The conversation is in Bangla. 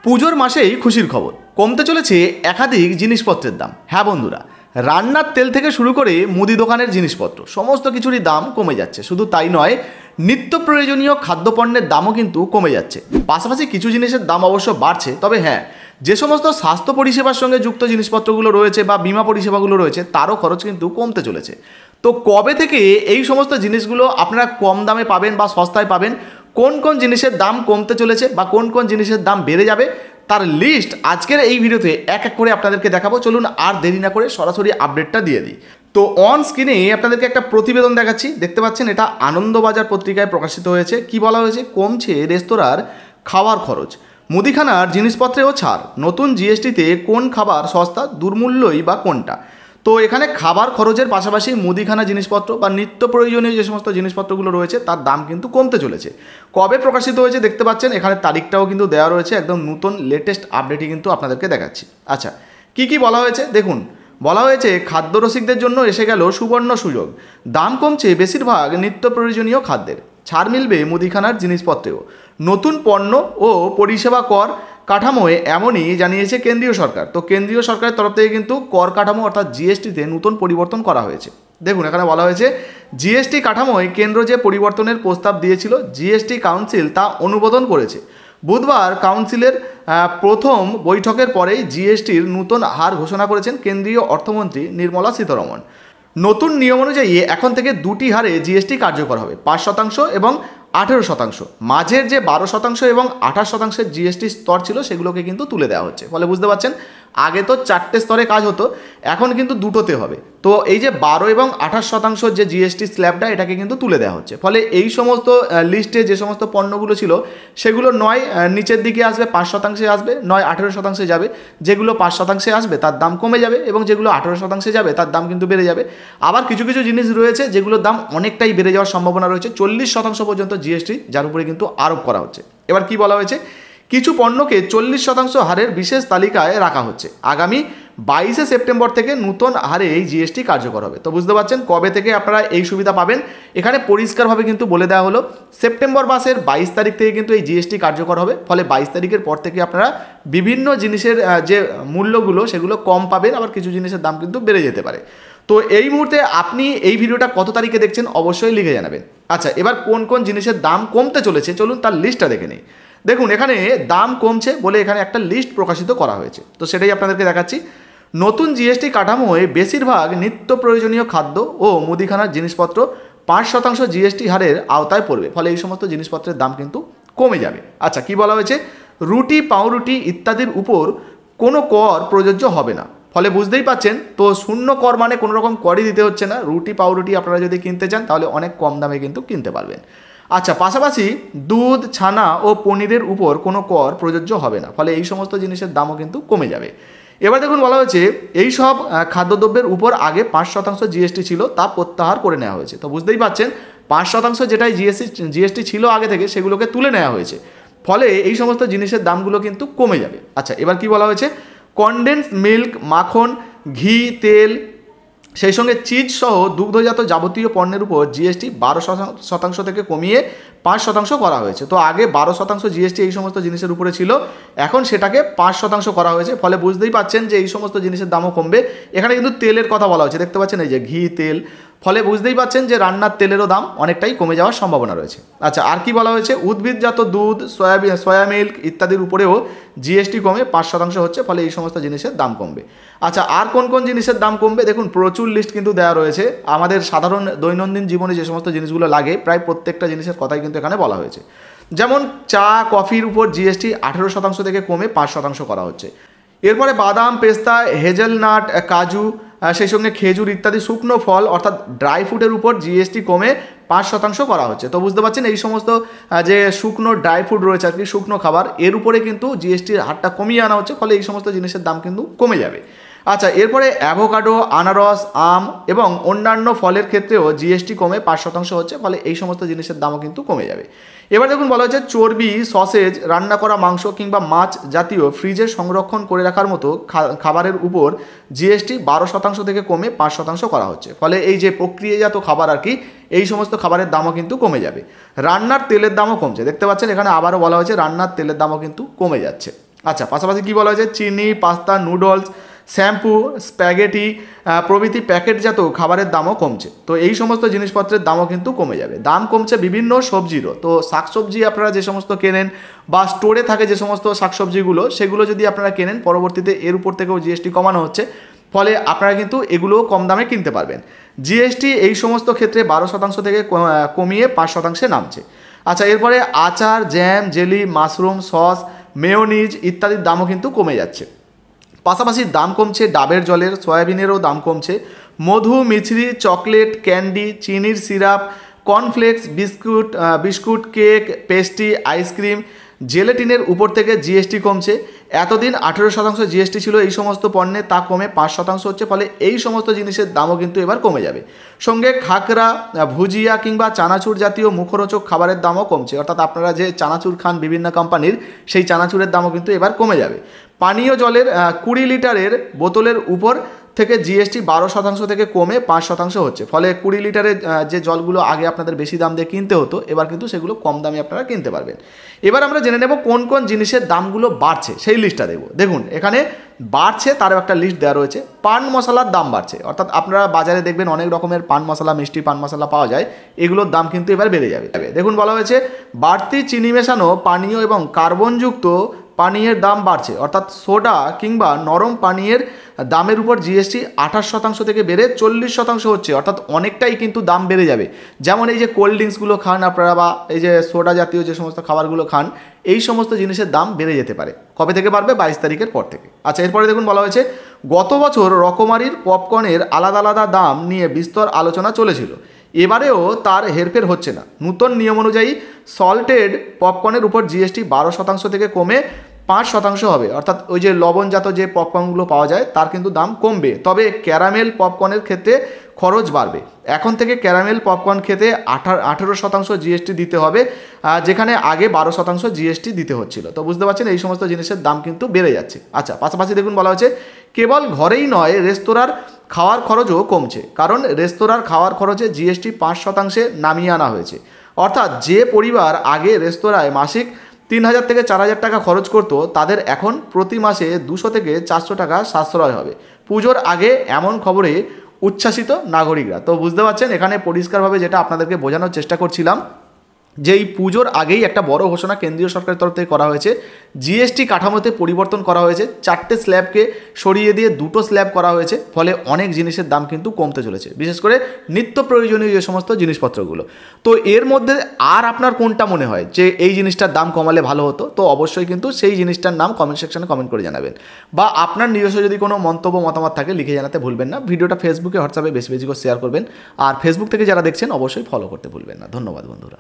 পুজোর মাসেই খুশির খবর, কমতে চলেছে একাধিক জিনিসপত্রের দাম। হ্যাঁ বন্ধুরা, রান্নার তেল থেকে শুরু করে মুদি দোকানের জিনিসপত্র সমস্ত কিছুরই দাম কমে যাচ্ছে। শুধু তাই নয়, নিত্য প্রয়োজনীয় খাদ্যপণ্যের দামও কিন্তু কমে যাচ্ছে। পাশাপাশি কিছু জিনিসের দাম অবশ্য বাড়ছে, তবে হ্যাঁ, যে সমস্ত স্বাস্থ্য পরিষেবার সঙ্গে যুক্ত জিনিসপত্রগুলো রয়েছে বা বিমা পরিষেবাগুলো রয়েছে তারও খরচ কিন্তু কমতে চলেছে। তো কবে থেকে এই সমস্ত জিনিসগুলো আপনারা কম দামে পাবেন বা সস্তায় পাবেন, কোন কোন জিনিসের দাম কমতে চলেছে বা কোন কোন জিনিসের দাম বেড়ে যাবে, তার লিস্ট আজকের এই ভিডিওতে এক এক করে আপনাদেরকে দেখাবো। চলুন আর দেরি না করে সরাসরি আপডেটটা দিয়ে দিই। তো অন স্ক্রিনে আপনাদেরকে একটা প্রতিবেদন দেখাচ্ছি, দেখতে পাচ্ছেন, এটা আনন্দবাজার পত্রিকায় প্রকাশিত হয়েছে। কি বলা হয়েছে? কমছে রেস্তোরাঁর খাওয়ার খরচ, মুদিখানার জিনিসপত্রেও ছাড়, নতুন জিএসটিতে কোন খাবার সস্তা, দুর্মূল্যই বা কোনটা। তো এখানে খাবার খরচের পাশাপাশি মুদিখানা জিনিসপত্র বা নিত্য প্রয়োজনীয় যে সমস্ত জিনিসপত্রগুলো রয়েছে তার দাম কিন্তু কমতে চলেছে। কবে প্রকাশিত হয়েছে দেখতে পাচ্ছেন, এখানে তারিখটাও কিন্তু দেওয়া রয়েছে, একদম নতুন লেটেস্ট আপডেটই কিন্তু আপনাদেরকে দেখাচ্ছি। আচ্ছা, কি কি বলা হয়েছে দেখুন। বলা হয়েছে খাদ্য রসিকদের জন্য এসে গেল সুবর্ণ সুযোগ, দাম কমছে বেশিরভাগ নিত্য প্রয়োজনীয় খাদ্যের, ছাড় মিলবে মুদিখানার জিনিসপত্রেও, নতুন পণ্য ও পরিষেবা কর কাঠামোয় এমনই জানিয়েছে কেন্দ্রীয় সরকার। তো কেন্দ্রীয় সরকারের তরফ থেকে কিন্তু কর কাঠামো অর্থাৎ জিএসটিতে নতুন পরিবর্তন করা হয়েছে। দেখুন, এখানে বলা হয়েছে জিএসটি কাঠামোয় কেন্দ্র যে পরিবর্তনের প্রস্তাব দিয়েছিল, জিএসটি কাউন্সিল তা অনুমোদন করেছে। বুধবার কাউন্সিলের প্রথম বৈঠকের পরেই জিএসটির নতুন হার ঘোষণা করেছেন কেন্দ্রীয় অর্থমন্ত্রী নির্মলা সীতারমণ। নতুন নিয়ম অনুযায়ী এখন থেকে দুটি হারে জিএসটি কার্যকর হবে, 5% এবং 18%। মাঝের যে 12% এবং 28%-এর জিএসটি স্তর ছিল সেগুলোকে কিন্তু তুলে দেওয়া হচ্ছে। ফলে বুঝতে পারছেন, আগে তো 4টে স্তরে কাজ হতো, এখন কিন্তু দুটোতে হবে। তো এই যে 12 এবং 28% যে জিএসটি স্ল্যাবটা, এটাকে কিন্তু তুলে দেওয়া হচ্ছে। ফলে এই সমস্ত লিস্টে যে সমস্ত পণ্যগুলো ছিল সেগুলো নয় নিচের দিকে আসবে 5%-এ আসবে, নয় 18%-এ যাবে। যেগুলো 5%-এ আসবে তার দাম কমে যাবে এবং যেগুলো 18%-এ যাবে তার দাম কিন্তু বেড়ে যাবে। আবার কিছু কিছু জিনিস রয়েছে যেগুলোর দাম অনেকটাই বেড়ে যাওয়ার সম্ভাবনা রয়েছে, 40% পর্যন্ত জিএসটি যার উপরে কিন্তু আরোপ করা হচ্ছে। এবার কি বলা হয়েছে? কিছু পণ্যকে 40% হারের বিশেষ তালিকায় রাখা হচ্ছে। আগামী 22শে সেপ্টেম্বর থেকে নতুন হারে এই জিএসটি কার্যকর হবে। তো বুঝতে পারছেন কবে থেকে আপনারা এই সুবিধা পাবেন। এখানে পরিষ্কারভাবে কিন্তু বলে দেওয়া হলো, সেপ্টেম্বর মাসের 22 তারিখ থেকে কিন্তু এই জিএসটি কার্যকর হবে। ফলে 22 তারিখের পর থেকে আপনারা বিভিন্ন জিনিসের যে মূল্যগুলো সেগুলো কম পাবেন, আবার কিছু জিনিসের দাম কিন্তু বেড়ে যেতে পারে। তো এই মুহূর্তে আপনি এই ভিডিওটা কত তারিখে দেখছেন অবশ্যই লিখে জানাবেন। আচ্ছা, এবার কোন কোন জিনিসের দাম কমতে চলেছে চলুন তার লিস্টটা দেখে নিই। দেখুন, এখানে দাম কমছে বলে এখানে একটা লিস্ট প্রকাশিত করা হয়েছে, তো সেটাই আপনাদেরকে দেখাচ্ছি। নতুন জিএসটি কাঠামোয় বেশিরভাগ নিত্য প্রয়োজনীয় খাদ্য ও মুদিখানার জিনিসপত্র 5% জিএসটি হারের আওতায় পড়বে। ফলে এই সমস্ত জিনিসপত্রের দাম কিন্তু কমে যাবে। আচ্ছা, কি বলা হয়েছে? রুটি, পাউরুটি ইত্যাদির উপর কোনো কর প্রযোজ্য হবে না। ফলে বুঝতেই পাচ্ছেন, তো শূন্য কর মানে কোনো রকম করই দিতে হচ্ছে না। রুটি, পাউরুটি আপনারা যদি কিনতে চান তাহলে অনেক কম দামে কিন্তু কিনতে পারবেন। আচ্ছা, পাশাপাশি দুধ, ছানা ও পনিরের উপর কোনো কর প্রযোজ্য হবে না। ফলে এই সমস্ত জিনিসের দামও কিন্তু কমে যাবে। এবার দেখুন, বলা হয়েছে এই সব খাদ্যদ্রব্যের উপর আগে 5% জিএসটি ছিল, তা প্রত্যাহার করে নেওয়া হয়েছে। তো বুঝতেই পাচ্ছেন, 5% যেটাই জিএসটি ছিল আগে থেকে সেগুলোকে তুলে নেওয়া হয়েছে। ফলে এই সমস্ত জিনিসের দামগুলো কিন্তু কমে যাবে। আচ্ছা, এবার কি বলা হয়েছে? কনডেন্স মিল্ক, মাখন, ঘি, তেল, সেই সঙ্গে চিজ সহ দুগ্ধজাত যাবতীয় পণ্যের উপর জিএসটি 12% থেকে কমিয়ে 5% করা হয়েছে। তো আগে 12% জিএসটি এই সমস্ত জিনিসের উপরে ছিল, এখন সেটাকে 5% করা হয়েছে। ফলে বুঝতেই পাচ্ছেন যে এই সমস্ত জিনিসের দামও কমবে। এখানে কিন্তু তেলের কথা বলা হয়েছে, দেখতে পাচ্ছেন এই যে ঘি, তেল। ফলে বুঝতেই পাচ্ছেন যে রান্নার তেলেরও দাম অনেকটাই কমে যাওয়ার সম্ভাবনা রয়েছে। আচ্ছা, আর কি বলা হয়েছে? উদ্ভিদজাত দুধ, সয়া মিল্ক ইত্যাদির উপরেও জিএসটি কমে 5% হচ্ছে। ফলে এই সমস্ত জিনিসের দাম কমবে। আচ্ছা, আর কোন কোন জিনিসের দাম কমবে দেখুন, প্রচুর লিস্ট কিন্তু দেওয়া রয়েছে। আমাদের সাধারণ দৈনন্দিন জীবনে যে সমস্ত জিনিসগুলো লাগে প্রায় প্রত্যেকটা জিনিসের কথাই কিন্তু এখানে বলা হয়েছে। যেমন চা, কফির উপর জিএসটি 18% থেকে কমে 5% করা হচ্ছে। এরপরে বাদাম, পেস্তা, হেজেলনাট, কাজু, সেই সঙ্গে খেজুর ইত্যাদি শুকনো ফল অর্থাৎ ড্রাই ফ্রুটের উপর জিএসটি কমে 5% করা হচ্ছে। তো বুঝতে পারছেন এই সমস্ত যে শুকনো ড্রাই ফ্রুট রয়েছে আর কি, শুকনো খাবার, এর উপরে কিন্তু জিএসটির হারটা কমিয়ে আনা হচ্ছে। ফলে এই সমস্ত জিনিসের দাম কিন্তু কমে যাবে। আচ্ছা, এরপরে অ্যাভোকাডো, আনারস, আম এবং অন্যান্য ফলের ক্ষেত্রেও জিএসটি কমে 5% হচ্ছে। ফলে এই সমস্ত জিনিসের দামও কিন্তু কমে যাবে। এবার দেখুন, বলা হয়েছে চর্বি, সসেজ, রান্না করা মাংস কিংবা মাছ জাতীয় ফ্রিজে সংরক্ষণ করে রাখার মতো খাবারের উপর জিএসটি 12% থেকে কমে 5% করা হচ্ছে। ফলে এই যে প্রক্রিয়াজাত খাবার আর কি, এই সমস্ত খাবারের দামও কিন্তু কমে যাবে। রান্নার তেলের দামও কমছে, দেখতে পাচ্ছেন এখানে আবারও বলা হয়েছে রান্নার তেলের দামও কিন্তু কমে যাচ্ছে। আচ্ছা, পাশাপাশি কী বলা হয়েছে, চিনি, পাস্তা, নুডলস, শ্যাম্পু, স্প্যাগেটি প্রভৃতি প্যাকেটজাত খাবারের দামও কমছে। তো এই সমস্ত জিনিসপত্রের দামও কিন্তু কমে যাবে। দাম কমছে বিভিন্ন সবজিরও। তো শাকসবজি আপনারা যে সমস্ত কেনেন বা স্টোরে থাকে যে সমস্ত শাকসবজিগুলো, সেগুলো যদি আপনারা কেনেন, পরবর্তীতে এর উপর থেকেও জিএসটি কমানো হচ্ছে, ফলে আপনারা কিন্তু এগুলোও কম দামে কিনতে পারবেন। জিএসটি এই সমস্ত ক্ষেত্রে 12% থেকে কমিয়ে 5% নামছে। আচ্ছা, এরপরে আচার, jam, jelly, mushroom, sauce, mayonnaise ইত্যাদির দামও কিন্তু কমে যাচ্ছে। পাশাপাশি দাম কমছে ডাবের জলের, সয়াবিনেরও দাম কমছে, মধু, মিছরি, চকলেট, ক্যান্ডি, চিনির syrup, cornflakes, biscuit, cake, pastry, ice cream, জেলেটিনের উপর থেকে জিএসটি কমছে। এতদিন 18% জিএসটি ছিল এই সমস্ত পণ্যে, তা কমে 5% হচ্ছে, ফলে এই সমস্ত জিনিসের দামও কিন্তু এবার কমে যাবে। সঙ্গে খাকরা, ভুজিয়া কিংবা চানাচুর জাতীয় মুখরোচক খাবারের দামও কমছে, অর্থাৎ আপনারা যে চানাচুর খান বিভিন্ন কোম্পানির, সেই চানাচুরের দামও কিন্তু এবার কমে যাবে। পানীয় জলের 20 লিটারের বোতলের উপর থেকে জিএসটি 12% থেকে কমে 5% হচ্ছে, ফলে 20 লিটারের যে জলগুলো আগে আপনাদের বেশি দাম দিয়ে কিনতে হতো, এবার কিন্তু সেগুলো কম দামে আপনারা কিনতে পারবেন। এবার আমরা জেনে নেব কোন কোন জিনিসের দামগুলো বাড়ছে, সেই লিস্টটা দেবো। দেখুন, এখানে বাড়ছে তারও একটা লিস্ট দেওয়া রয়েছে। পান মশলার দাম বাড়ছে, অর্থাৎ আপনারা বাজারে দেখবেন অনেক রকমের পান মশলা, মিষ্টি পান মশলা পাওয়া যায়, এগুলোর দাম কিন্তু এবার বেড়ে যাবে। দেখুন, বলা হয়েছে বাড়তি চিনি মেশানো পানীয় এবং কার্বনযুক্ত পানীয়ের দাম বাড়ছে, অর্থাৎ সোডা কিংবা নরম পানীয়ের দামের উপর জিএসটি 28% থেকে বেড়ে 40% হচ্ছে, অর্থাৎ অনেকটাই কিন্তু দাম বেড়ে যাবে। যেমন এই যে কোল্ড ড্রিঙ্কসগুলো খান আপনারা, বা এই যে সোডা জাতীয় যে সমস্ত খাবারগুলো খান, এই সমস্ত জিনিসের দাম বেড়ে যেতে পারে। কবে থেকে বাড়বে? 22 তারিখের পর থেকে। আচ্ছা, এরপরে দেখুন, বলা হয়েছে গত বছর রকমারির পপকর্নের আলাদা আলাদা দাম নিয়ে বিস্তর আলোচনা চলেছিল, এবারেও তার হেরফের হচ্ছে না। নূতন নিয়ম অনুযায়ী সল্টেড পপকর্নের উপর জিএসটি 12% থেকে কমে 5% হবে, অর্থাৎ ওই যে লবণজাত যে পপকর্নগুলো পাওয়া যায় তার কিন্তু দাম কমবে। তবে ক্যারামেল পপকর্নের ক্ষেত্রে খরচ বাড়বে। এখন থেকে ক্যারামেল পপকর্ন খেতে 18% জিএসটি দিতে হবে, যেখানে আগে 12% জিএসটি দিতে হচ্ছিল। তো বুঝতে পারছেন, এই সমস্ত জিনিসের দাম কিন্তু বেড়ে যাচ্ছে। আচ্ছা, পাশাপাশি দেখুন, বলা হচ্ছে কেবল ঘরেই নয়, রেস্তোরাঁর খাওয়ার খরচও কমছে, কারণ রেস্তোরাঁর খাওয়ার খরচে জিএসটি 5% নামিয়ে আনা হয়েছে। অর্থাৎ যে পরিবার আগে রেস্তোরাঁয় মাসিক 3000 থেকে 4000 টাকা খরচ করতো, তাদের এখন প্রতি মাসে 200 থেকে 400 টাকা সাশ্রয় হবে। পুজোর আগে এমন খবরে উচ্ছ্বাসিত নাগরিকরা। তো বুঝতে পারছেন, এখানে পরিষ্কারভাবে যেটা আপনাদেরকে বোঝানোর চেষ্টা করছিলাম, যে এই পুজোর আগেই একটা বড় ঘোষণা কেন্দ্রীয় সরকারের তরফ থেকে করা হয়েছে। জিএসটি কাঠামোতে পরিবর্তন করা হয়েছে, 4টে স্ল্যাবকে সরিয়ে দিয়ে 2টো স্ল্যাব করা হয়েছে, ফলে অনেক জিনিসের দাম কিন্তু কমতে চলেছে, বিশেষ করে নিত্য প্রয়োজনীয় যে সমস্ত জিনিসপত্রগুলো। তো এর মধ্যে আর আপনার কোনটা মনে হয় যে এই জিনিসটার দাম কমালে ভালো হতো? তো অবশ্যই কিন্তু সেই জিনিসটার নাম কমেন্ট সেকশনে কমেন্ট করে জানাবেন, বা আপনার নিজস্ব যদি কোনো মন্তব্য মতামত থাকে লিখে জানাতে ভুলবেন না। ভিডিওটা ফেসবুকে, হোয়াটসঅ্যাপে বেশি বেশি করে শেয়ার করবেন, আর ফেসবুক থেকে যারা দেখছেন অবশ্যই ফলো করতে ভুলবেন না। ধন্যবাদ বন্ধুরা।